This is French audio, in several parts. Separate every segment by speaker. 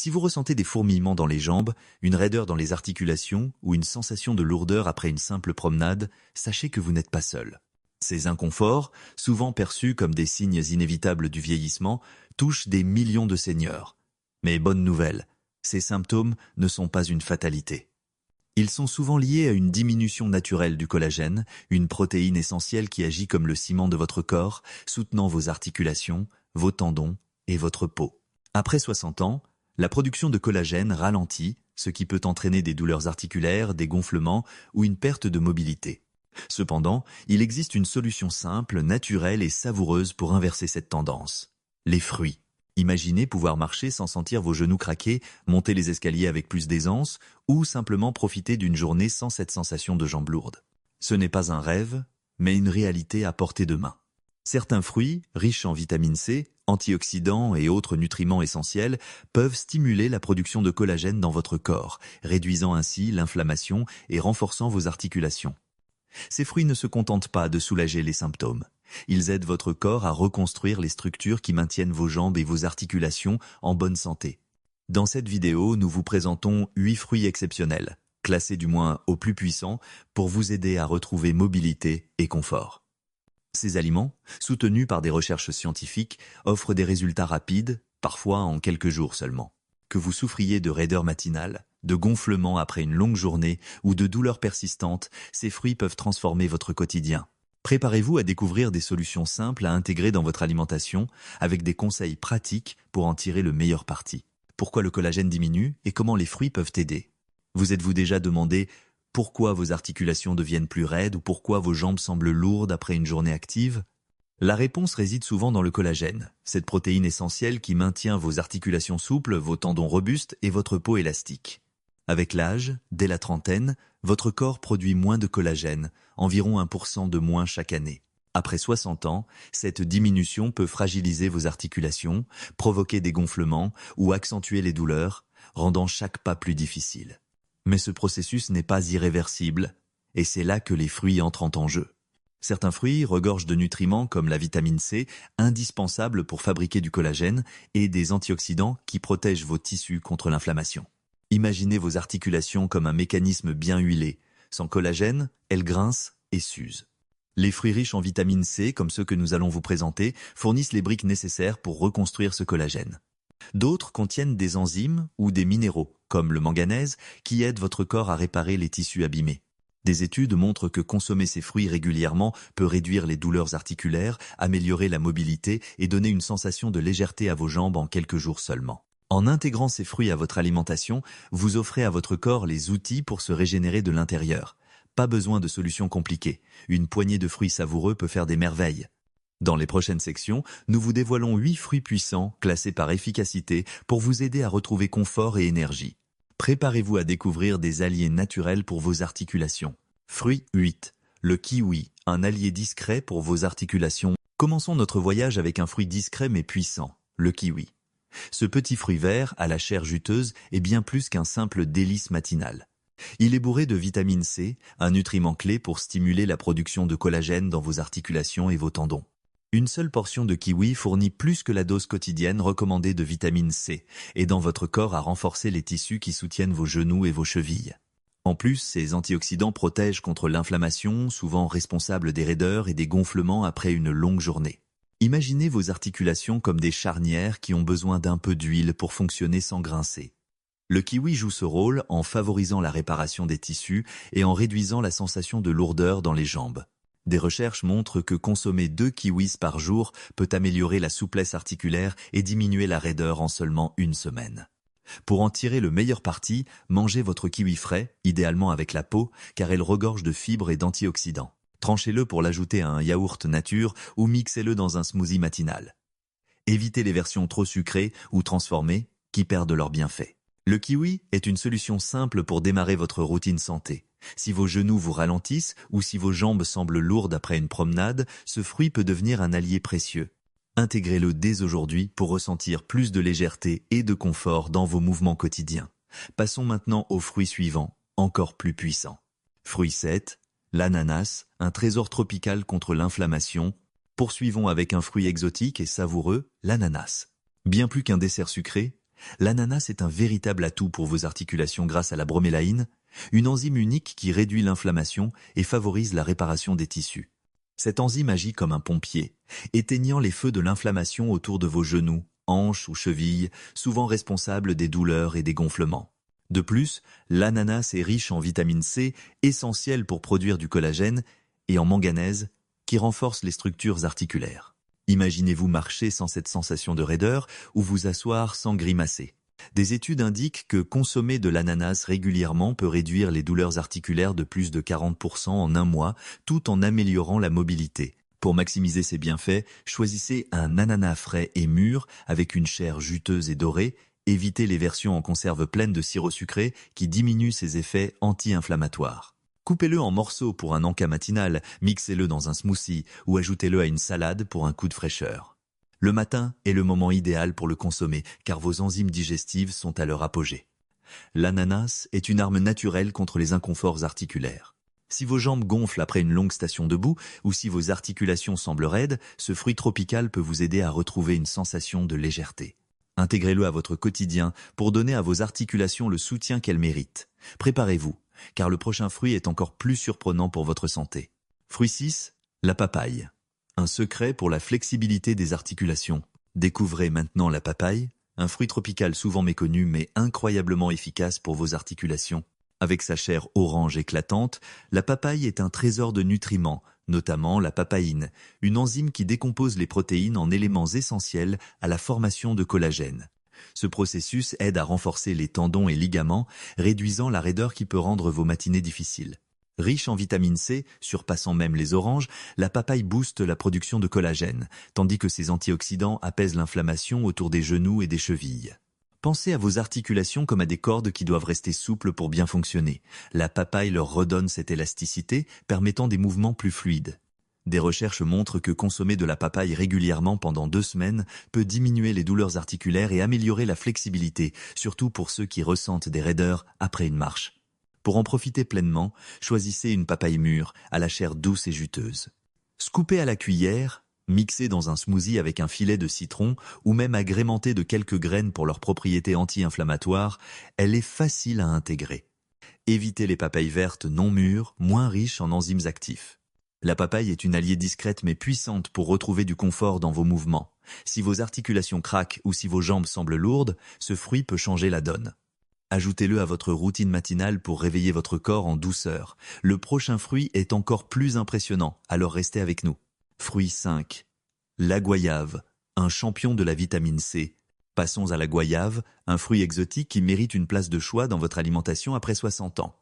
Speaker 1: Si vous ressentez des fourmillements dans les jambes, une raideur dans les articulations ou une sensation de lourdeur après une simple promenade, sachez que vous n'êtes pas seul. Ces inconforts, souvent perçus comme des signes inévitables du vieillissement, touchent des millions de seniors. Mais bonne nouvelle, ces symptômes ne sont pas une fatalité. Ils sont souvent liés à une diminution naturelle du collagène, une protéine essentielle qui agit comme le ciment de votre corps, soutenant vos articulations, vos tendons et votre peau. Après 60 ans, la production de collagène ralentit, ce qui peut entraîner des douleurs articulaires, des gonflements ou une perte de mobilité. Cependant, il existe une solution simple, naturelle et savoureuse pour inverser cette tendance. Les fruits. Imaginez pouvoir marcher sans sentir vos genoux craquer, monter les escaliers avec plus d'aisance ou simplement profiter d'une journée sans cette sensation de jambes lourdes. Ce n'est pas un rêve, mais une réalité à portée de main. Certains fruits, riches en vitamine C, antioxydants et autres nutriments essentiels, peuvent stimuler la production de collagène dans votre corps, réduisant ainsi l'inflammation et renforçant vos articulations. Ces fruits ne se contentent pas de soulager les symptômes. Ils aident votre corps à reconstruire les structures qui maintiennent vos jambes et vos articulations en bonne santé. Dans cette vidéo, nous vous présentons 8 fruits exceptionnels, classés du moins au plus puissant, pour vous aider à retrouver mobilité et confort. Ces aliments, soutenus par des recherches scientifiques, offrent des résultats rapides, parfois en quelques jours seulement. Que vous souffriez de raideur matinale, de gonflement après une longue journée ou de douleurs persistantes, ces fruits peuvent transformer votre quotidien. Préparez-vous à découvrir des solutions simples à intégrer dans votre alimentation avec des conseils pratiques pour en tirer le meilleur parti. Pourquoi le collagène diminue et comment les fruits peuvent aider? Vous êtes-vous déjà demandé pourquoi vos articulations deviennent plus raides ou pourquoi vos jambes semblent lourdes après une journée active? La réponse réside souvent dans le collagène, cette protéine essentielle qui maintient vos articulations souples, vos tendons robustes et votre peau élastique. Avec l'âge, dès la trentaine, votre corps produit moins de collagène, environ 1% de moins chaque année. Après 60 ans, cette diminution peut fragiliser vos articulations, provoquer des gonflements ou accentuer les douleurs, rendant chaque pas plus difficile. Mais ce processus n'est pas irréversible, et c'est là que les fruits entrent en jeu. Certains fruits regorgent de nutriments comme la vitamine C, indispensable pour fabriquer du collagène, et des antioxydants qui protègent vos tissus contre l'inflammation. Imaginez vos articulations comme un mécanisme bien huilé. Sans collagène, elles grincent et s'usent. Les fruits riches en vitamine C, comme ceux que nous allons vous présenter, fournissent les briques nécessaires pour reconstruire ce collagène. D'autres contiennent des enzymes ou des minéraux, comme le manganèse, qui aident votre corps à réparer les tissus abîmés. Des études montrent que consommer ces fruits régulièrement peut réduire les douleurs articulaires, améliorer la mobilité et donner une sensation de légèreté à vos jambes en quelques jours seulement. En intégrant ces fruits à votre alimentation, vous offrez à votre corps les outils pour se régénérer de l'intérieur. Pas besoin de solutions compliquées. Une poignée de fruits savoureux peut faire des merveilles. Dans les prochaines sections, nous vous dévoilons 8 fruits puissants, classés par efficacité, pour vous aider à retrouver confort et énergie. Préparez-vous à découvrir des alliés naturels pour vos articulations. Fruit 8. Le kiwi, un allié discret pour vos articulations. Commençons notre voyage avec un fruit discret mais puissant, le kiwi. Ce petit fruit vert, à la chair juteuse, est bien plus qu'un simple délice matinal. Il est bourré de vitamine C, un nutriment clé pour stimuler la production de collagène dans vos articulations et vos tendons. Une seule portion de kiwi fournit plus que la dose quotidienne recommandée de vitamine C, aidant votre corps à renforcer les tissus qui soutiennent vos genoux et vos chevilles. En plus, ces antioxydants protègent contre l'inflammation, souvent responsable des raideurs et des gonflements après une longue journée. Imaginez vos articulations comme des charnières qui ont besoin d'un peu d'huile pour fonctionner sans grincer. Le kiwi joue ce rôle en favorisant la réparation des tissus et en réduisant la sensation de lourdeur dans les jambes. Des recherches montrent que consommer 2 kiwis par jour peut améliorer la souplesse articulaire et diminuer la raideur en seulement une semaine. Pour en tirer le meilleur parti, mangez votre kiwi frais, idéalement avec la peau, car elle regorge de fibres et d'antioxydants. Tranchez-le pour l'ajouter à un yaourt nature ou mixez-le dans un smoothie matinal. Évitez les versions trop sucrées ou transformées qui perdent leurs bienfaits. Le kiwi est une solution simple pour démarrer votre routine santé. Si vos genoux vous ralentissent ou si vos jambes semblent lourdes après une promenade, ce fruit peut devenir un allié précieux. Intégrez-le dès aujourd'hui pour ressentir plus de légèreté et de confort dans vos mouvements quotidiens. Passons maintenant au fruit suivant, encore plus puissant. Fruit 7. L'ananas, un trésor tropical contre l'inflammation. Poursuivons avec un fruit exotique et savoureux, l'ananas. Bien plus qu'un dessert sucré, L'ananas est un véritable atout pour vos articulations grâce à la bromélaïne, une enzyme unique qui réduit l'inflammation et favorise la réparation des tissus. Cette enzyme agit comme un pompier, éteignant les feux de l'inflammation autour de vos genoux, hanches ou chevilles, souvent responsables des douleurs et des gonflements. De plus, l'ananas est riche en vitamine C, essentielle pour produire du collagène, et en manganèse, qui renforce les structures articulaires. Imaginez-vous marcher sans cette sensation de raideur ou vous asseoir sans grimacer. Des études indiquent que consommer de l'ananas régulièrement peut réduire les douleurs articulaires de plus de 40% en un mois, tout en améliorant la mobilité. Pour maximiser ses bienfaits, choisissez un ananas frais et mûr avec une chair juteuse et dorée. Évitez les versions en conserve pleines de sirop sucré qui diminuent ses effets anti-inflammatoires. Coupez-le en morceaux pour un encas matinal, mixez-le dans un smoothie ou ajoutez-le à une salade pour un coup de fraîcheur. Le matin est le moment idéal pour le consommer car vos enzymes digestives sont à leur apogée. L'ananas est une arme naturelle contre les inconforts articulaires. Si vos jambes gonflent après une longue station debout ou si vos articulations semblent raides, ce fruit tropical peut vous aider à retrouver une sensation de légèreté. Intégrez-le à votre quotidien pour donner à vos articulations le soutien qu'elles méritent. Préparez-vous, car le prochain fruit est encore plus surprenant pour votre santé. Fruit 6, la papaye. Un secret pour la flexibilité des articulations. Découvrez maintenant la papaye, un fruit tropical souvent méconnu mais incroyablement efficace pour vos articulations. Avec sa chair orange éclatante, la papaye est un trésor de nutriments, notamment la papaïne, une enzyme qui décompose les protéines en éléments essentiels à la formation de collagène. Ce processus aide à renforcer les tendons et ligaments, réduisant la raideur qui peut rendre vos matinées difficiles. Riche en vitamine C, surpassant même les oranges, la papaye booste la production de collagène, tandis que ses antioxydants apaisent l'inflammation autour des genoux et des chevilles. Pensez à vos articulations comme à des cordes qui doivent rester souples pour bien fonctionner. La papaye leur redonne cette élasticité, permettant des mouvements plus fluides. Des recherches montrent que consommer de la papaye régulièrement pendant 2 semaines peut diminuer les douleurs articulaires et améliorer la flexibilité, surtout pour ceux qui ressentent des raideurs après une marche. Pour en profiter pleinement, choisissez une papaye mûre, à la chair douce et juteuse. Scoopée à la cuillère, mixée dans un smoothie avec un filet de citron ou même agrémentée de quelques graines pour leurs propriétés anti-inflammatoires, elle est facile à intégrer. Évitez les papayes vertes non mûres, moins riches en enzymes actifs. La papaye est une alliée discrète mais puissante pour retrouver du confort dans vos mouvements. Si vos articulations craquent ou si vos jambes semblent lourdes, ce fruit peut changer la donne. Ajoutez-le à votre routine matinale pour réveiller votre corps en douceur. Le prochain fruit est encore plus impressionnant, alors restez avec nous. Fruit 5. La goyave, un champion de la vitamine C. Passons à la goyave, un fruit exotique qui mérite une place de choix dans votre alimentation après 60 ans.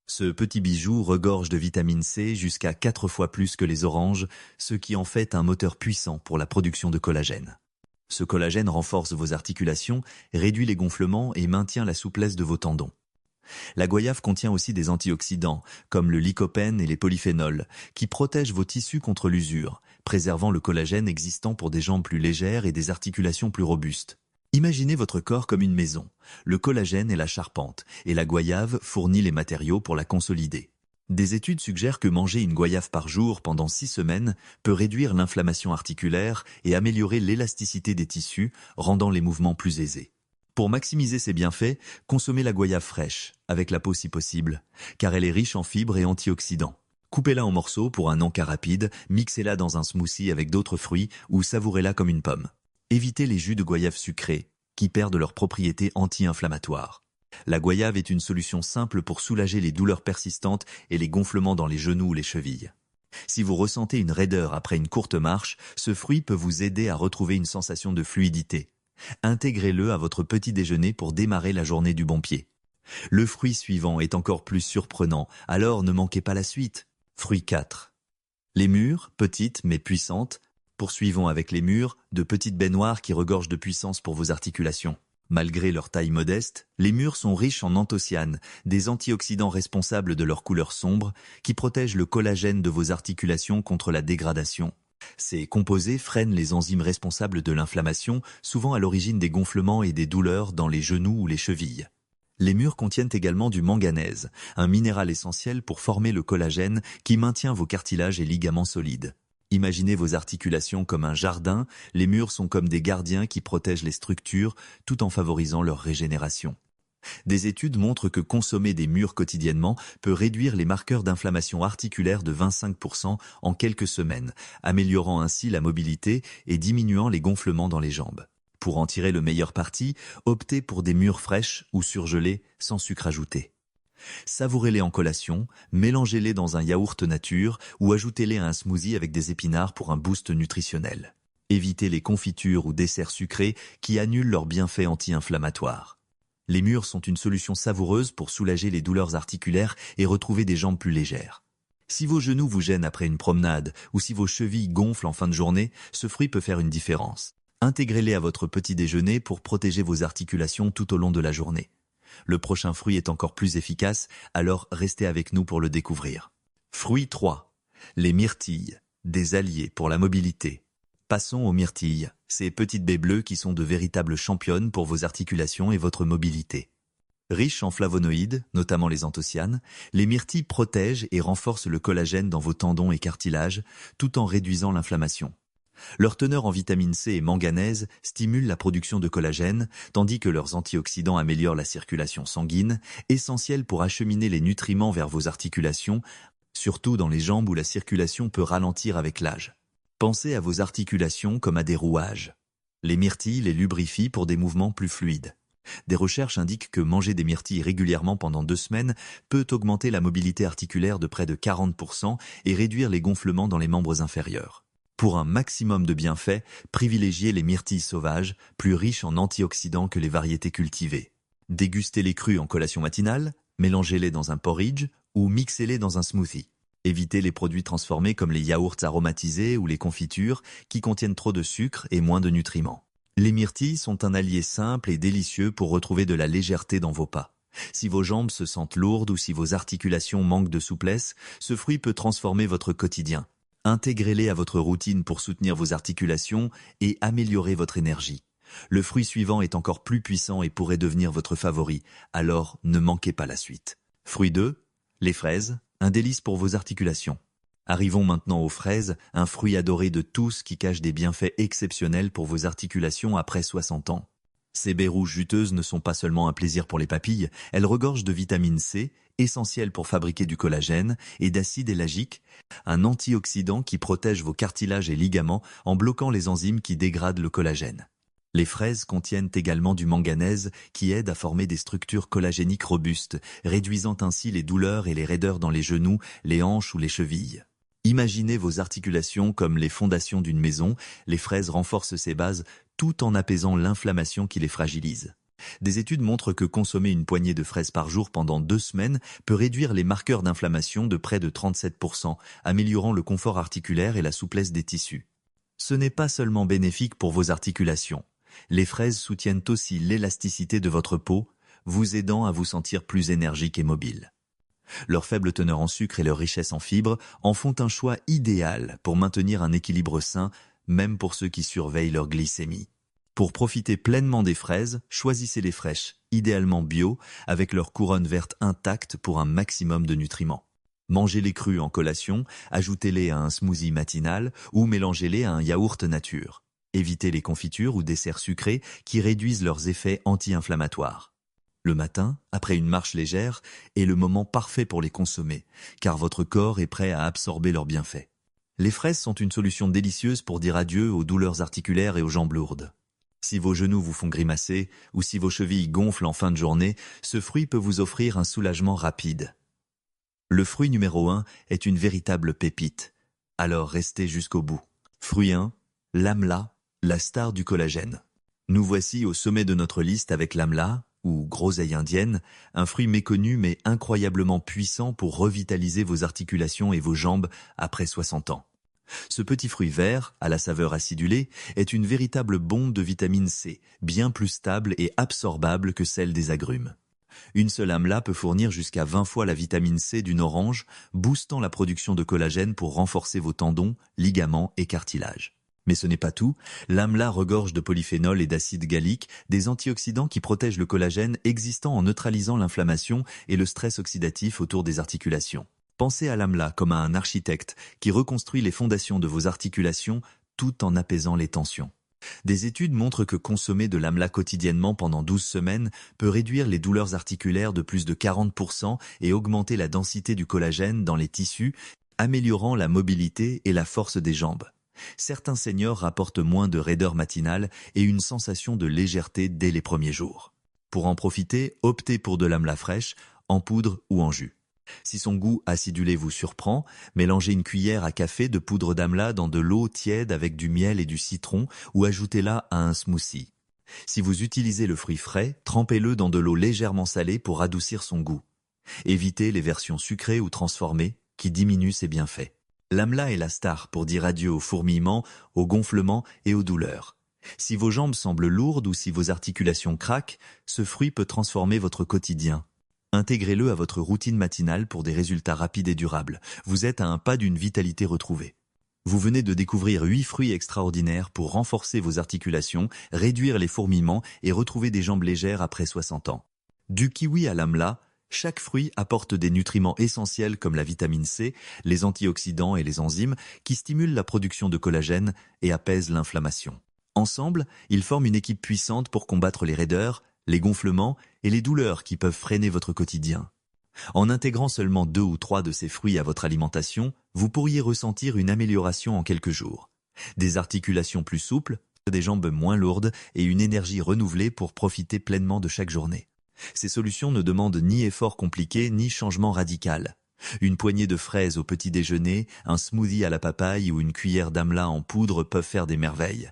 Speaker 1: Ce petit bijou regorge de vitamine C jusqu'à 4 fois plus que les oranges, ce qui en fait un moteur puissant pour la production de collagène. Ce collagène renforce vos articulations, réduit les gonflements et maintient la souplesse de vos tendons. La goyave contient aussi des antioxydants, comme le lycopène et les polyphénols, qui protègent vos tissus contre l'usure, préservant le collagène existant pour des jambes plus légères et des articulations plus robustes. Imaginez votre corps comme une maison. Le collagène est la charpente, et la goyave fournit les matériaux pour la consolider. Des études suggèrent que manger une goyave par jour pendant 6 semaines peut réduire l'inflammation articulaire et améliorer l'élasticité des tissus, rendant les mouvements plus aisés. Pour maximiser ses bienfaits, consommez la goyave fraîche, avec la peau si possible, car elle est riche en fibres et antioxydants. Coupez-la en morceaux pour un encas rapide, mixez-la dans un smoothie avec d'autres fruits ou savourez-la comme une pomme. Évitez les jus de goyave sucrés, qui perdent leurs propriétés anti-inflammatoires. La goyave est une solution simple pour soulager les douleurs persistantes et les gonflements dans les genoux ou les chevilles. Si vous ressentez une raideur après une courte marche, ce fruit peut vous aider à retrouver une sensation de fluidité. Intégrez-le à votre petit déjeuner pour démarrer la journée du bon pied. Le fruit suivant est encore plus surprenant, alors ne manquez pas la suite. Fruit 4. Les mûres, petites mais puissantes. Poursuivons avec les mûres, de petites baignoires qui regorgent de puissance pour vos articulations. Malgré leur taille modeste, les mûres sont riches en anthocyanes, des antioxydants responsables de leur couleur sombre, qui protègent le collagène de vos articulations contre la dégradation. Ces composés freinent les enzymes responsables de l'inflammation, souvent à l'origine des gonflements et des douleurs dans les genoux ou les chevilles. Les mûres contiennent également du manganèse, un minéral essentiel pour former le collagène qui maintient vos cartilages et ligaments solides. Imaginez vos articulations comme un jardin, les murs sont comme des gardiens qui protègent les structures tout en favorisant leur régénération. Des études montrent que consommer des murs quotidiennement peut réduire les marqueurs d'inflammation articulaire de 25% en quelques semaines, améliorant ainsi la mobilité et diminuant les gonflements dans les jambes. Pour en tirer le meilleur parti, optez pour des murs fraîches ou surgelés sans sucre ajouté. Savourez-les en collation, mélangez-les dans un yaourt nature ou ajoutez-les à un smoothie avec des épinards pour un boost nutritionnel. Évitez les confitures ou desserts sucrés qui annulent leurs bienfaits anti-inflammatoires. Les mûres sont une solution savoureuse pour soulager les douleurs articulaires et retrouver des jambes plus légères. Si vos genoux vous gênent après une promenade ou si vos chevilles gonflent en fin de journée, ce fruit peut faire une différence. Intégrez-les à votre petit déjeuner pour protéger vos articulations tout au long de la journée. Le prochain fruit est encore plus efficace, alors restez avec nous pour le découvrir. Fruit 3. Les myrtilles, des alliés pour la mobilité. Passons aux myrtilles, ces petites baies bleues qui sont de véritables championnes pour vos articulations et votre mobilité. Riches en flavonoïdes, notamment les anthocyanes, les myrtilles protègent et renforcent le collagène dans vos tendons et cartilages, tout en réduisant l'inflammation. Leur teneur en vitamine C et manganèse stimule la production de collagène, tandis que leurs antioxydants améliorent la circulation sanguine, essentielle pour acheminer les nutriments vers vos articulations, surtout dans les jambes où la circulation peut ralentir avec l'âge. Pensez à vos articulations comme à des rouages. Les myrtilles les lubrifient pour des mouvements plus fluides. Des recherches indiquent que manger des myrtilles régulièrement pendant 2 semaines peut augmenter la mobilité articulaire de près de 40% et réduire les gonflements dans les membres inférieurs. Pour un maximum de bienfaits, privilégiez les myrtilles sauvages, plus riches en antioxydants que les variétés cultivées. Dégustez-les crus en collation matinale, mélangez-les dans un porridge ou mixez-les dans un smoothie. Évitez les produits transformés comme les yaourts aromatisés ou les confitures qui contiennent trop de sucre et moins de nutriments. Les myrtilles sont un allié simple et délicieux pour retrouver de la légèreté dans vos pas. Si vos jambes se sentent lourdes ou si vos articulations manquent de souplesse, ce fruit peut transformer votre quotidien. Intégrez-les à votre routine pour soutenir vos articulations et améliorer votre énergie. Le fruit suivant est encore plus puissant et pourrait devenir votre favori, alors ne manquez pas la suite. Fruit 2, les fraises, un délice pour vos articulations. Arrivons maintenant aux fraises, un fruit adoré de tous qui cache des bienfaits exceptionnels pour vos articulations après 60 ans. Ces baies rouges juteuses ne sont pas seulement un plaisir pour les papilles, elles regorgent de vitamine C, essentielle pour fabriquer du collagène, et d'acide éllagique, un antioxydant qui protège vos cartilages et ligaments en bloquant les enzymes qui dégradent le collagène. Les fraises contiennent également du manganèse qui aide à former des structures collagéniques robustes, réduisant ainsi les douleurs et les raideurs dans les genoux, les hanches ou les chevilles. Imaginez vos articulations comme les fondations d'une maison, les fraises renforcent ces bases tout en apaisant l'inflammation qui les fragilise. Des études montrent que consommer une poignée de fraises par jour pendant 2 semaines peut réduire les marqueurs d'inflammation de près de 37%, améliorant le confort articulaire et la souplesse des tissus. Ce n'est pas seulement bénéfique pour vos articulations. Les fraises soutiennent aussi l'élasticité de votre peau, vous aidant à vous sentir plus énergique et mobile. Leur faible teneur en sucre et leur richesse en fibres en font un choix idéal pour maintenir un équilibre sain, même pour ceux qui surveillent leur glycémie. Pour profiter pleinement des fraises, choisissez les fraîches, idéalement bio, avec leur couronne verte intacte pour un maximum de nutriments. Mangez-les crus en collation, ajoutez-les à un smoothie matinal ou mélangez-les à un yaourt nature. Évitez les confitures ou desserts sucrés qui réduisent leurs effets anti-inflammatoires. Le matin, après une marche légère, est le moment parfait pour les consommer, car votre corps est prêt à absorber leurs bienfaits. Les fraises sont une solution délicieuse pour dire adieu aux douleurs articulaires et aux jambes lourdes. Si vos genoux vous font grimacer ou si vos chevilles gonflent en fin de journée, ce fruit peut vous offrir un soulagement rapide. Le fruit numéro 1 est une véritable pépite, alors restez jusqu'au bout. Fruit 1, l'amla, la star du collagène. Nous voici au sommet de notre liste avec l'amla, ou groseille indienne, un fruit méconnu mais incroyablement puissant pour revitaliser vos articulations et vos jambes après 60 ans. Ce petit fruit vert, à la saveur acidulée, est une véritable bombe de vitamine C, bien plus stable et absorbable que celle des agrumes. Une seule amla peut fournir jusqu'à 20 fois la vitamine C d'une orange, boostant la production de collagène pour renforcer vos tendons, ligaments et cartilages. Mais ce n'est pas tout, l'amla regorge de polyphénol et d'acide gallique, des antioxydants qui protègent le collagène existant en neutralisant l'inflammation et le stress oxydatif autour des articulations. Pensez à l'AMLA comme à un architecte qui reconstruit les fondations de vos articulations tout en apaisant les tensions. Des études montrent que consommer de l'AMLA quotidiennement pendant 12 semaines peut réduire les douleurs articulaires de plus de 40% et augmenter la densité du collagène dans les tissus, améliorant la mobilité et la force des jambes. Certains seniors rapportent moins de raideur matinale et une sensation de légèreté dès les premiers jours. Pour en profiter, optez pour de l'AMLA fraîche, en poudre ou en jus. Si son goût acidulé vous surprend, mélangez une cuillère à café de poudre d'amla dans de l'eau tiède avec du miel et du citron ou ajoutez-la à un smoothie. Si vous utilisez le fruit frais, trempez-le dans de l'eau légèrement salée pour adoucir son goût. Évitez les versions sucrées ou transformées qui diminuent ses bienfaits. L'amla est la star pour dire adieu aux fourmillements, aux gonflements et aux douleurs. Si vos jambes semblent lourdes ou si vos articulations craquent, ce fruit peut transformer votre quotidien. Intégrez-le à votre routine matinale pour des résultats rapides et durables. Vous êtes à un pas d'une vitalité retrouvée. Vous venez de découvrir 8 fruits extraordinaires pour renforcer vos articulations, réduire les fourmillements et retrouver des jambes légères après 60 ans. Du kiwi à l'amla, chaque fruit apporte des nutriments essentiels comme la vitamine C, les antioxydants et les enzymes qui stimulent la production de collagène et apaisent l'inflammation. Ensemble, ils forment une équipe puissante pour combattre les raideurs, les gonflements et les douleurs qui peuvent freiner votre quotidien. En intégrant seulement 2 ou 3 de ces fruits à votre alimentation, vous pourriez ressentir une amélioration en quelques jours. Des articulations plus souples, des jambes moins lourdes et une énergie renouvelée pour profiter pleinement de chaque journée. Ces solutions ne demandent ni effort compliqué ni changement radical. Une poignée de fraises au petit déjeuner, un smoothie à la papaye ou une cuillère d'amla en poudre peuvent faire des merveilles.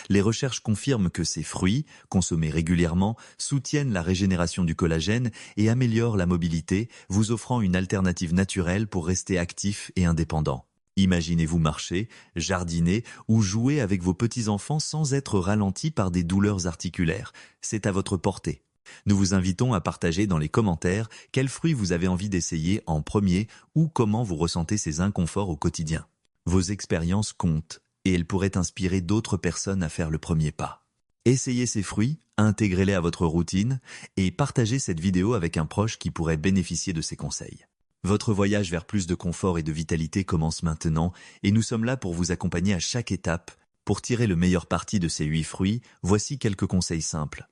Speaker 1: Les recherches confirment que ces fruits, consommés régulièrement, soutiennent la régénération du collagène et améliorent la mobilité, vous offrant une alternative naturelle pour rester actif et indépendant. Imaginez-vous marcher, jardiner ou jouer avec vos petits-enfants sans être ralenti par des douleurs articulaires. C'est à votre portée. Nous vous invitons à partager dans les commentaires quels fruits vous avez envie d'essayer en premier ou comment vous ressentez ces inconforts au quotidien. Vos expériences comptent. Et elle pourrait inspirer d'autres personnes à faire le premier pas. Essayez ces fruits, intégrez-les à votre routine et partagez cette vidéo avec un proche qui pourrait bénéficier de ces conseils. Votre voyage vers plus de confort et de vitalité commence maintenant et nous sommes là pour vous accompagner à chaque étape. Pour tirer le meilleur parti de ces 8 fruits, voici quelques conseils simples.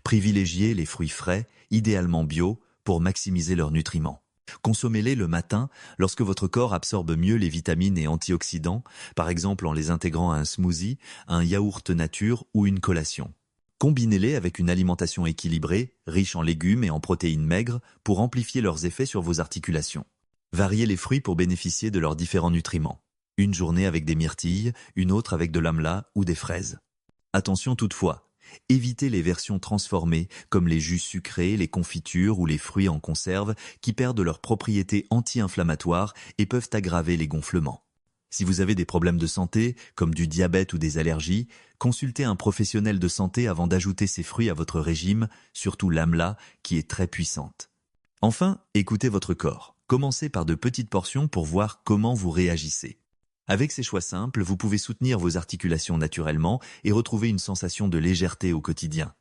Speaker 1: Privilégiez les fruits frais, idéalement bio, pour maximiser leurs nutriments. Consommez-les le matin lorsque votre corps absorbe mieux les vitamines et antioxydants, par exemple en les intégrant à un smoothie, un yaourt nature ou une collation. Combinez-les avec une alimentation équilibrée, riche en légumes et en protéines maigres pour amplifier leurs effets sur vos articulations. Variez les fruits pour bénéficier de leurs différents nutriments. Une journée avec des myrtilles, une autre avec de l'amla ou des fraises. Attention toutefois, évitez les versions transformées comme les jus sucrés, les confitures ou les fruits en conserve qui perdent leurs propriétés anti-inflammatoires et peuvent aggraver les gonflements. Si vous avez des problèmes de santé, comme du diabète ou des allergies, consultez un professionnel de santé avant d'ajouter ces fruits à votre régime, surtout l'amla qui est très puissante. Enfin, écoutez votre corps. Commencez par de petites portions pour voir comment vous réagissez. Avec ces choix simples, vous pouvez soutenir vos articulations naturellement et retrouver une sensation de légèreté au quotidien.